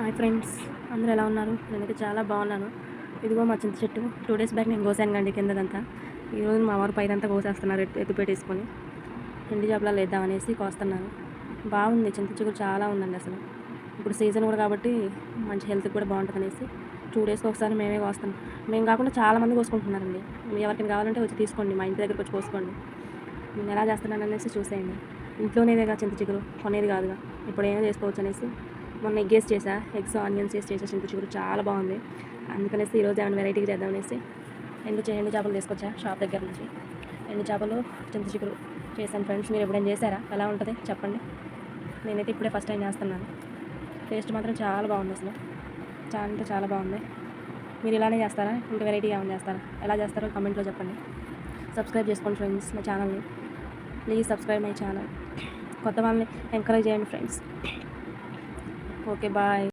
Hi friends, అందరూ ఎలా ఉన్నారు? నేనైతే చాలా బాగున్నాను. ఇదిగో మా చింత చెట్టు 2 డేస్ బ్యాక్ నేను కోసాను కండి కిందదంతా. ఈరోజు మా వారు పైదంతా కోసేస్తున్నారు ఎత్తు పెట్టేసుకొని. ఎండు చేపలా లేద్దామనేసి కోస్తున్నారు. బాగుంది, చింత చిగురు చాలా ఉందండి అసలు. ఇప్పుడు సీజన్ కూడా కాబట్టి మంచి హెల్త్కి కూడా బాగుంటుంది అనేసి 2 డేస్కి ఒకసారి మేమే కోస్తాం. మేము కాకుండా చాలామంది కోసుకుంటున్నారండి. ఎవరికైనా కావాలంటే వచ్చి తీసుకోండి, మా ఇంటి దగ్గరకు వచ్చి కోసుకోండి. నేను ఎలా చేస్తున్నాను అనేసి చూసేయండి. ఇంట్లోనేదేగా చింత చిగురు, కొనేది కాదుగా. ఇప్పుడు ఏమైనా చేసుకోవచ్చు అనేసి మొన్న ఎగ్స్ ఆనియన్స్ వేసి చేసా. చింత చిగురు చాలా బాగుంది. అందుకనేసి ఈరోజు ఏమైనా వెరైటీగా చేద్దామనేసి ఎండు చేపలు తీసుకొచ్చా షాప్ దగ్గర నుంచి. ఎండు చేపలు చింత చిగురు చేశాను ఫ్రెండ్స్. మీరు ఎప్పుడైనా చేశారా? ఎలా ఉంటుంది చెప్పండి. నేనైతే ఇప్పుడే ఫస్ట్ టైం చేస్తున్నాను. టేస్ట్ మాత్రం చాలా బాగుంది అసలు. చాలా అంటే చాలా బాగుంది. మీరు ఇలానే చేస్తారా? ఇంకా వెరైటీగా ఏమైనా చేస్తారా? ఎలా చేస్తారో కామెంట్లో చెప్పండి. సబ్స్క్రైబ్ చేసుకోండి ఫ్రెండ్స్ నా ఛానల్ని. Please subscribe my channel. కొత్త వాళ్ళని ఎంకరేజ్ చేయండి ఫ్రెండ్స్. Okay, bye.